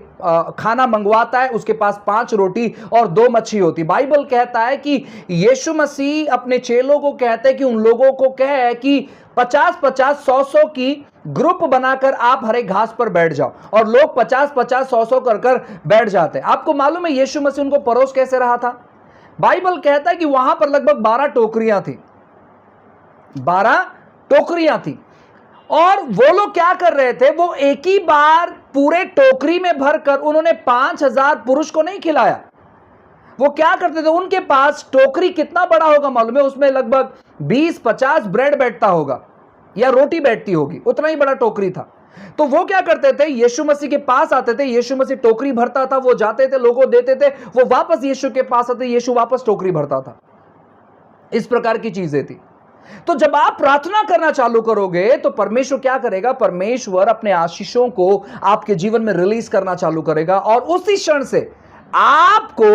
खाना मंगवाता है, उसके पास 5 रोटी और 2 मच्छी होती। बाइबल कहता है कि यीशु मसीह अपने चेलों को कहते हैं कि उन लोगों को कहे कि 50-50, 100-100 की ग्रुप बनाकर आप हरे घास पर बैठ जाओ, और लोग 50-50, 100-100 कर बैठ जाते हैं। आपको मालूम है यीशु मसीह उनको परोस कैसे रहा था? बाइबल कहता है कि वहां पर लगभग 12 टोकरियां थी, 12 टोकरियां थी, और वो लोग क्या कर रहे थे, वो एक ही बार पूरे टोकरी में भरकर उन्होंने 5000 पुरुष को नहीं खिलाया। वो क्या करते थे, उनके पास टोकरी कितना बड़ा होगा मालूम है? उसमें लगभग 20-50 ब्रेड बैठता होगा या रोटी बैठती होगी, उतना ही बड़ा टोकरी था। तो वो क्या करते थे, यीशु मसीह के पास आते थे, यीशु मसीह टोकरी भरता था, वो जाते थे, लोगों को देते थे, वो वापस यीशु के पास आते, यीशु वापस टोकरी भरता था। इस प्रकार की चीजें थी। तो जब आप प्रार्थना करना चालू करोगे तो परमेश्वर क्या करेगा? परमेश्वर अपने आशीषों को आपके जीवन में रिलीज करना चालू करेगा, और उसी क्षण से आपको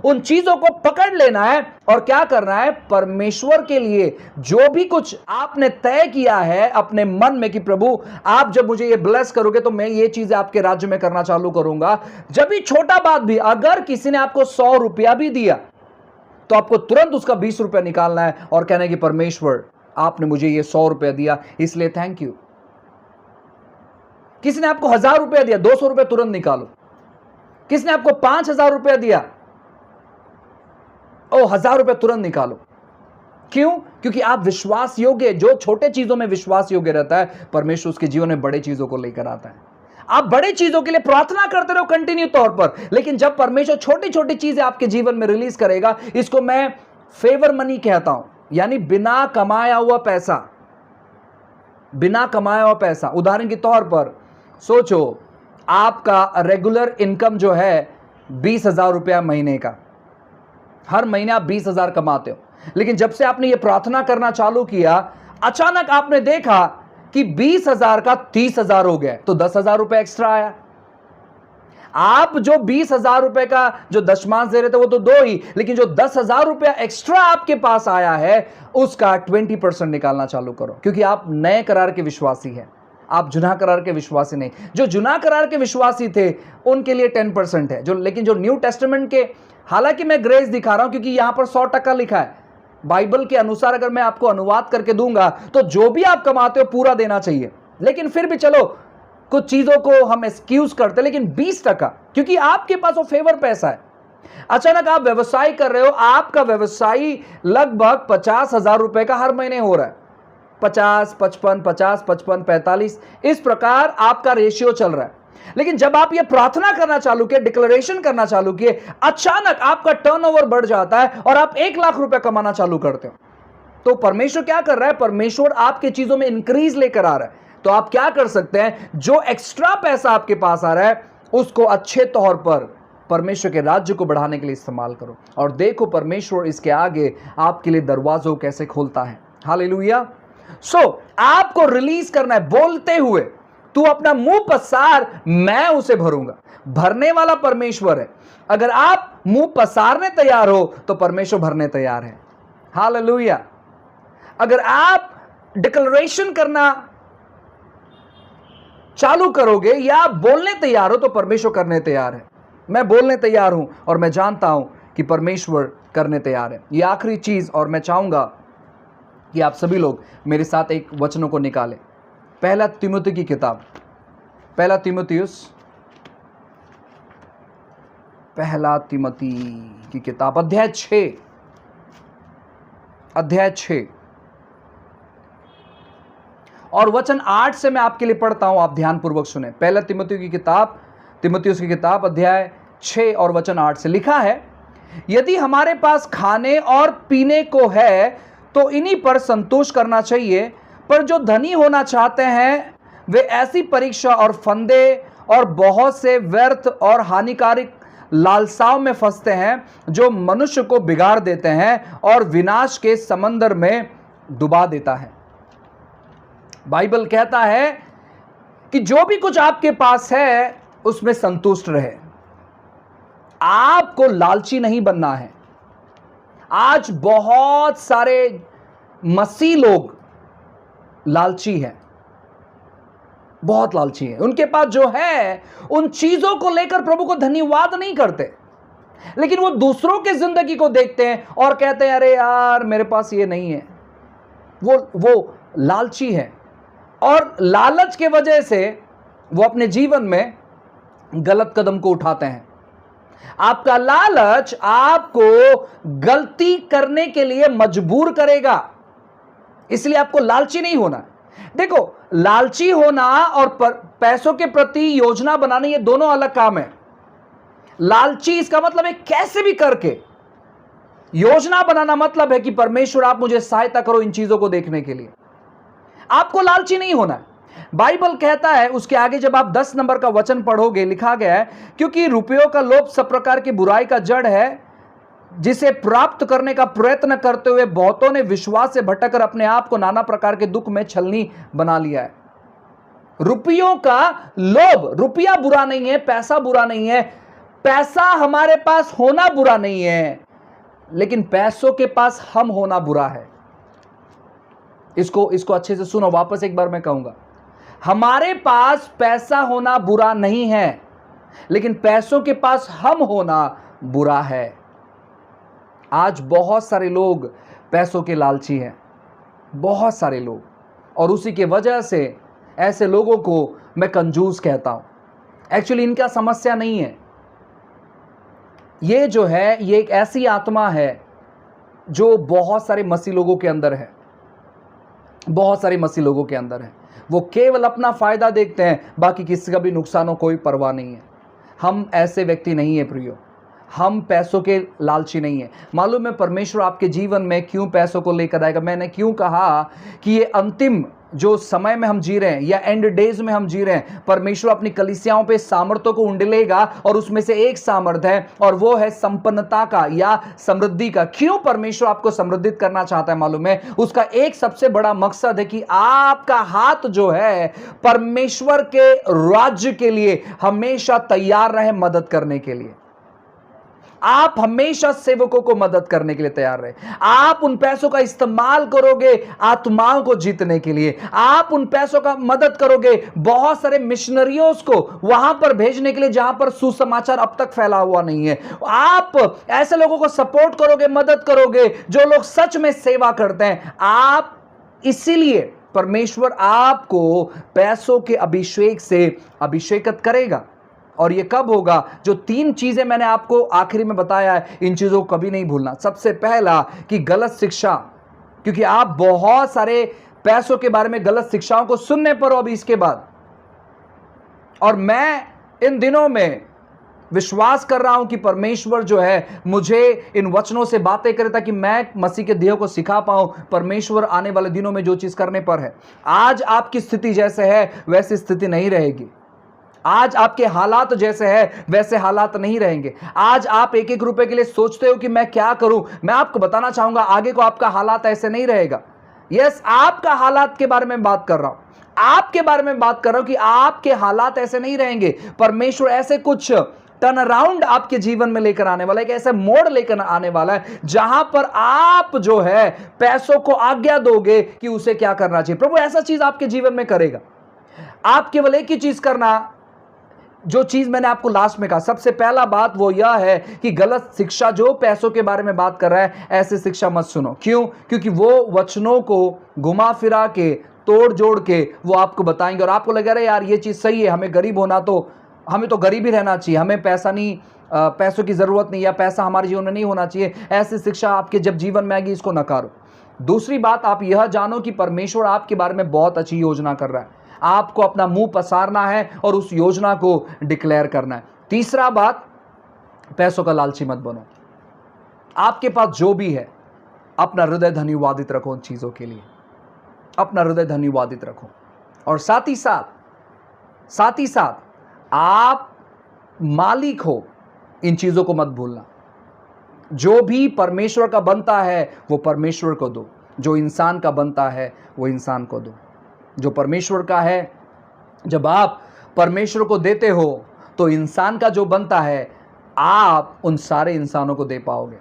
उन चीजों को पकड़ लेना है और क्या करना है? परमेश्वर के लिए जो भी कुछ आपने तय किया है अपने मन में कि प्रभु आप जब मुझे ये ब्लेस करोगे तो मैं ये चीजें आपके राज्य में करना चालू करूंगा। जब भी छोटा बात भी, अगर किसी ने आपको 100 रुपया भी दिया तो आपको तुरंत उसका 20 रुपया निकालना है और कहना है कि परमेश्वर आपने मुझे ये 100 रुपया दिया, इसलिए थैंक यू। किसी ने आपको 1000 रुपया दिया, 200 रुपया तुरंत निकालो। किसने आपको 5000 रुपया दिया, 1000 रुपया तुरंत निकालो। क्यों? क्योंकि आप विश्वास योग्य, जो छोटे चीजों में विश्वास योग्य रहता है परमेश्वर उसके जीवन में बड़े चीजों को लेकर आता है। आप बड़े चीजों के लिए प्रार्थना करते रहो कंटिन्यू तौर पर, लेकिन जब परमेश्वर छोटी छोटी चीजें आपके जीवन में रिलीज करेगा, इसको मैं फेवर मनी कहता हूं, यानी बिना कमाया हुआ पैसा। बिना कमाया हुआ पैसा, उदाहरण के तौर पर सोचो आपका रेगुलर इनकम जो है 20,000 रुपया महीने का, हर महीने आप 20,000 कमाते हो, लेकिन जब से आपने ये प्रार्थना करना चालू किया, अचानक आपने देखा कि 20,000 का 30,000 हो गया, तो 10,000 रुपए एक्स्ट्रा आया। आप जो 20,000 रुपए का जो दशमांश दे रहे थे वो तो 2 ही, लेकिन जो 10,000 रुपया एक्स्ट्रा आपके पास आया है उसका 20% निकालना चालू करो, क्योंकि आप नए करार के विश्वासी हैं, आप जुना करार के विश्वासी नहीं। जो जुना करार के विश्वासी थे उनके लिए 10% है, लेकिन जो न्यू टेस्टामेंट के, हालांकि मैं ग्रेस दिखा रहा हूं क्योंकि यहां पर 100% लिखा है बाइबल के अनुसार, अगर मैं आपको अनुवाद करके दूंगा तो जो भी आप कमाते हो पूरा देना चाहिए, लेकिन फिर भी चलो कुछ चीजों को हम एक्सक्यूज करते, लेकिन 20%, क्योंकि आपके पास वो फेवर पैसा है। अचानक आप व्यवसाय कर रहे हो, आपका व्यवसाय लगभग 50,000 रुपए का हर महीने हो रहा है, 50, 55, 50, 55, 45, इस प्रकार आपका रेशियो चल रहा है। लेकिन जब आप ये प्रार्थना करना चालू किए, डिक्लेरेशन करना चालू किए, अचानक आपका टर्नओवर बढ़ जाता है और आप 1 लाख रुपए कमाना चालू करते हो। तो परमेश्वर क्या कर रहा है? परमेश्वर आपके चीजों में इंक्रीज लेकर आ रहा है। तो आप क्या कर सकते हैं? जो एक्स्ट्रा पैसा आपके पास आ रहा है उसको अच्छे तौर पर परमेश्वर के राज्य को बढ़ाने के लिए इस्तेमाल करो, और देखो परमेश्वर इसके आगे आपके लिए दरवाजों कैसे खोलता है। हालेलुया। आपको रिलीज करना है बोलते हुए, तू अपना मुंह पसार मैं उसे भरूंगा। भरने वाला परमेश्वर है। अगर आप मुंह पसारने तैयार हो तो परमेश्वर भरने तैयार है। हालेलुया। अगर आप डिक्लेरेशन करना चालू करोगे या आप बोलने तैयार हो तो परमेश्वर करने तैयार है। मैं बोलने तैयार हूं और मैं जानता हूं कि परमेश्वर करने तैयार है। ये आखिरी चीज, और मैं चाहूंगा कि आप सभी लोग मेरे साथ एक वचनों को निकालें। पहला तीमुथी की किताब, पहला तीमुथी की किताब अध्याय 6 और वचन 8 से मैं आपके लिए पढ़ता हूं, आप ध्यान पूर्वक सुने। पहला तीमुथियुस की किताब अध्याय 6 और वचन 8 से लिखा है, यदि हमारे पास खाने और पीने को है तो इन्हीं पर संतोष करना चाहिए, पर जो धनी होना चाहते हैं वे ऐसी परीक्षा और फंदे और बहुत से व्यर्थ और हानिकारक लालसाओं में फंसते हैं जो मनुष्य को बिगाड़ देते हैं और विनाश के समंदर में डुबा देता है। बाइबल कहता है कि जो भी कुछ आपके पास है उसमें संतुष्ट रहे। आपको लालची नहीं बनना है, आज बहुत सारे मसीह लोग लालची हैं, बहुत लालची हैं। उनके पास जो है उन चीजों को लेकर प्रभु को धन्यवाद नहीं करते, लेकिन वो दूसरों के जिंदगी को देखते हैं और कहते हैं अरे यार मेरे पास ये नहीं है। वो लालची है और लालच के वजह से वो अपने जीवन में गलत कदम को उठाते हैं। आपका लालच आपको गलती करने के लिए मजबूर करेगा, इसलिए आपको लालची नहीं होना। देखो, लालची होना और पैसों के प्रति योजना बनाना ये दोनों अलग काम है। लालची इसका मतलब है कैसे भी करके, योजना बनाना मतलब है कि परमेश्वर आप मुझे सहायता करो इन चीजों को देखने के लिए। आपको लालची नहीं होना है। बाइबल कहता है उसके आगे जब आप 10 नंबर का वचन पढ़ोगे, लिखा गया है क्योंकि रुपयों का लोभ सब प्रकार की बुराई का जड़ है, जिसे प्राप्त करने का प्रयत्न करते हुए बहुतों ने विश्वास से भटककर अपने आप को नाना प्रकार के दुख में छलनी बना लिया है। रुपयों का लोभ, रुपया बुरा नहीं है, पैसा बुरा नहीं है, पैसा हमारे पास होना बुरा नहीं है, लेकिन पैसों के पास हम होना बुरा है। इसको अच्छे से सुनो, वापस एक बार मैं कहूंगा, हमारे पास पैसा होना बुरा नहीं है, लेकिन पैसों के पास हम होना बुरा है। आज बहुत सारे लोग पैसों के लालची हैं, बहुत सारे लोग, और उसी के वजह से ऐसे लोगों को मैं कंजूस कहता हूं। एक्चुअली इनका समस्या नहीं है, ये जो है ये एक ऐसी आत्मा है जो बहुत सारे मसीह लोगों के अंदर है, बहुत सारे मसीह लोगों के अंदर है। वो केवल अपना फायदा देखते हैं, बाकी किसी का भी नुकसान हो कोई परवाह नहीं है। हम ऐसे व्यक्ति नहीं है प्रियो, हम पैसों के लालची नहीं है। मालूम है परमेश्वर आपके जीवन में क्यों पैसों को लेकर आएगा। मैंने क्यों कहा कि ये अंतिम जो समय में हम जी रहे हैं या एंड डेज में हम जी रहे हैं, परमेश्वर अपनी कलीसियाओं पे सामर्थ्यों को उंडेलेगा और उसमें से एक सामर्थ है और वो है संपन्नता का या समृद्धि का। क्यों परमेश्वर आपको समृद्धित करना चाहता है मालूम है? उसका एक सबसे बड़ा मकसद है कि आपका हाथ जो है परमेश्वर के राज्य के लिए हमेशा तैयार रहे मदद करने के लिए। आप हमेशा सेवकों को मदद करने के लिए तैयार रहे। आप उन पैसों का इस्तेमाल करोगे आत्माओं को जीतने के लिए। आप उन पैसों का मदद करोगे बहुत सारे मिशनरियों को वहां पर भेजने के लिए जहां पर सुसमाचार अब तक फैला हुआ नहीं है। आप ऐसे लोगों को सपोर्ट करोगे, मदद करोगे जो लोग सच में सेवा करते हैं। आप इसीलिए परमेश्वर आपको पैसों के अभिषेक से अभिषेकित करेगा। और ये कब होगा? जो 3 चीजें मैंने आपको आखिरी में बताया है, इन चीजों को कभी नहीं भूलना। सबसे पहला कि गलत शिक्षा, क्योंकि आप बहुत सारे पैसों के बारे में गलत शिक्षाओं को सुनने पर हो अभी इसके बाद। और मैं इन दिनों में विश्वास कर रहा हूं कि परमेश्वर जो है मुझे इन वचनों से बातें करे ताकि मैं मसीह के देह को सिखा पाऊं। परमेश्वर आने वाले दिनों में जो चीज करने पर है, आज आपकी स्थिति जैसे है वैसी स्थिति नहीं रहेगी। आज आपके हालात जैसे है वैसे हालात नहीं रहेंगे। आज आप एक एक रुपए के लिए सोचते हो कि मैं क्या करूं, मैं आपको बताना चाहूंगा आगे को आपका हालात ऐसे नहीं रहेगा। यस, आपका हालात के बारे में बात कर रहा हूं, आपके बारे में बात कर रहा हूं कि आपके हालात ऐसे नहीं रहेंगे। परमेश्वर ऐसे कुछ टर्न अराउंड आपके जीवन में लेकर आने वाला है, एक ऐसे मोड़ लेकर आने वाला है जहां पर आप जो है पैसों को आज्ञा दोगे कि उसे क्या करना चाहिए। प्रभु ऐसा चीज आपके जीवन में करेगा। आप केवल एक ही चीज करना, जो चीज मैंने आपको लास्ट में कहा। सबसे पहला बात वो यह है कि गलत शिक्षा जो पैसों के बारे में बात कर रहा है, ऐसी शिक्षा मत सुनो। क्यों? क्योंकि वो वचनों को घुमा फिरा के, तोड़ जोड़ के वो आपको बताएंगे और आपको लगेगा यार ये चीज सही है, हमें गरीब होना तो, हमें तो गरीब ही रहना चाहिए, हमें पैसा नहीं, पैसों की जरूरत नहीं, या पैसा हमारे जीवन में नहीं होना चाहिए। ऐसी शिक्षा आपके जब जीवन में आएगी, इसको नकारो। दूसरी बात, आप यह जानो कि परमेश्वर आपके बारे में बहुत अच्छी योजना कर रहा है। आपको अपना मुंह पसारना है और उस योजना को डिक्लेयर करना है। तीसरा बात, पैसों का लालची मत बनो। आपके पास जो भी है अपना हृदय धन्यवादित रखो उन चीजों के लिए, अपना हृदय धन्यवादित रखो। और साथ ही साथ आप मालिक हो, इन चीजों को मत भूलना। जो भी परमेश्वर का बनता है वो परमेश्वर को दो, जो इंसान का बनता है वो इंसान को दो। जो परमेश्वर का है, जब आप परमेश्वर को देते हो तो इंसान का जो बनता है आप उन सारे इंसानों को दे पाओगे।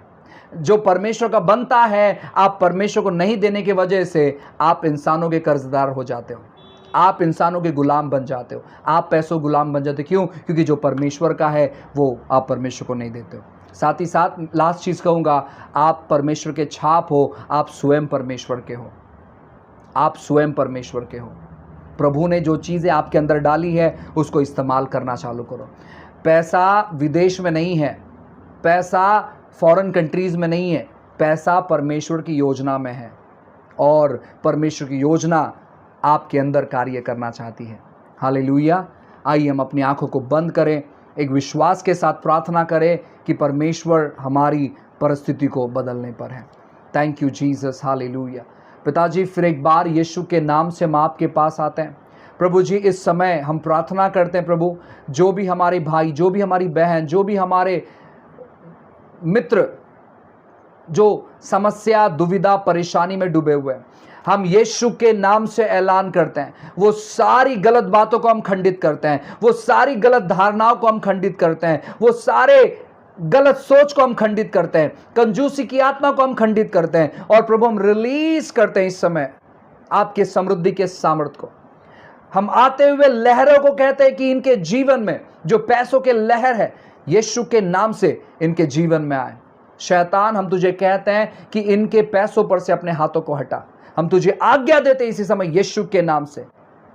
जो परमेश्वर का बनता है, आप परमेश्वर को नहीं देने की वजह से आप इंसानों के कर्जदार हो जाते हो, आप इंसानों के गुलाम बन जाते हो, आप पैसों गुलाम बन जाते हो। क्यों? क्योंकि जो परमेश्वर का है वो आप परमेश्वर को नहीं देते हो। साथ ही साथ लास्ट चीज़ कहूँगा, आप परमेश्वर के छाप हो, आप स्वयं परमेश्वर के हो, आप स्वयं परमेश्वर के हो। प्रभु ने जो चीज़ें आपके अंदर डाली है उसको इस्तेमाल करना चालू करो। पैसा विदेश में नहीं है, पैसा फॉरेन कंट्रीज़ में नहीं है, पैसा परमेश्वर की योजना में है और परमेश्वर की योजना आपके अंदर कार्य करना चाहती है। हालेलुया। आइए हम अपनी आंखों को बंद करें, एक विश्वास के साथ प्रार्थना करें कि परमेश्वर हमारी परिस्थिति को बदलने पर है। Thank you Jesus. हालेलुया। पिताजी, फिर एक बार यीशु के नाम से हम आपके पास आते हैं। प्रभु जी, इस समय हम प्रार्थना करते हैं प्रभु, जो भी हमारे भाई, जो भी हमारी बहन, जो भी हमारे मित्र जो समस्या, दुविधा, परेशानी में डूबे हुए हैं, हम यीशु के नाम से ऐलान करते हैं, वो सारी गलत बातों को हम खंडित करते हैं, वो सारी गलत धारणाओं को हम खंडित करते हैं, वो सारे गलत सोच को हम खंडित करते हैं, कंजूसी की आत्मा को हम खंडित करते हैं और प्रभु हम रिलीज करते हैं इस समय आपके समृद्धि के सामर्थ को। हम आते हुए लहरों को कहते हैं कि इनके जीवन में जो पैसों के लहर है, यीशु के नाम से इनके जीवन में आए। शैतान, हम तुझे कहते हैं कि इनके पैसों पर से अपने हाथों को हटा। हम तुझे आज्ञा देते हैं इसी समय यीशु के नाम से,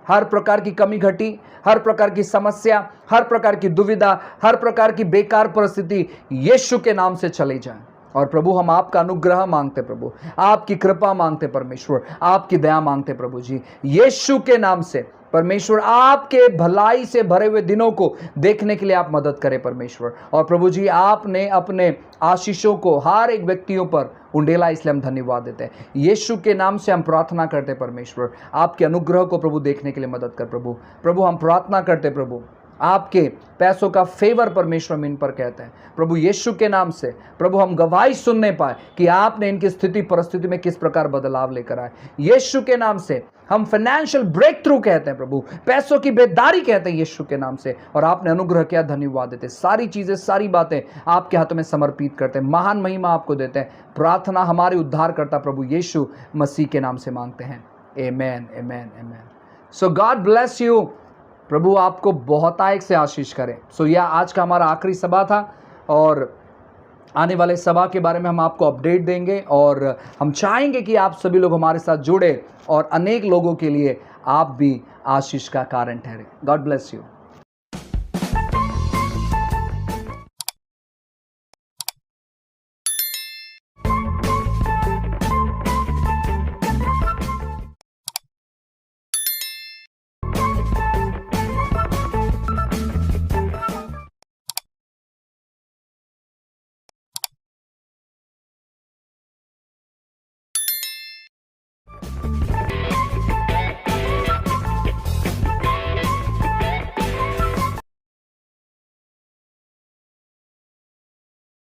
हर प्रकार की कमी घटी, हर प्रकार की समस्या, हर प्रकार की दुविधा, हर प्रकार की बेकार परिस्थिति यीशु के नाम से चले जाएं। और प्रभु हम आपका अनुग्रह मांगते, प्रभु आपकी कृपा मांगते, परमेश्वर आपकी दया मांगते प्रभु जी, यीशु के नाम से। परमेश्वर आपके भलाई से भरे हुए दिनों को देखने के लिए आप मदद करें परमेश्वर। और प्रभु जी, आपने अपने आशीषों को हर एक व्यक्तियों पर उंडेला, इसलिए हम धन्यवाद देते हैं। यीशु के नाम से हम प्रार्थना करते परमेश्वर, आपके अनुग्रह को प्रभु देखने के लिए मदद कर प्रभु। प्रभु हम प्रार्थना करते प्रभु, आपके पैसों का फेवर परमेश्वर हम इन पर कहते हैं प्रभु यीशु के नाम से। प्रभु हम गवाही सुनने पाए कि आपने इनकी स्थिति परिस्थिति में किस प्रकार बदलाव लेकर आए। यीशु के नाम से हम फाइनेंशियल ब्रेक थ्रू कहते हैं प्रभु, पैसों की बेदारी कहते हैं यीशु के नाम से। और आपने अनुग्रह किया, धन्यवाद देते। सारी चीजें, सारी बातें आपके हाथों में समर्पित करते हैं, महान महिमा आपको देते हैं। प्रार्थना हमारे उद्धार करता प्रभु यीशु मसीह के नाम से मांगते हैं। आमेन, आमेन, आमेन। सो गॉड ब्लेस यू। प्रभु आपको बहुतायत से आशीष करें। सो यह आज का हमारा आखिरी सभा था और आने वाले सभा के बारे में हम आपको अपडेट देंगे और हम चाहेंगे कि आप सभी लोग हमारे साथ जुड़े और अनेक लोगों के लिए आप भी आशीष का कारण ठहरे। God bless you.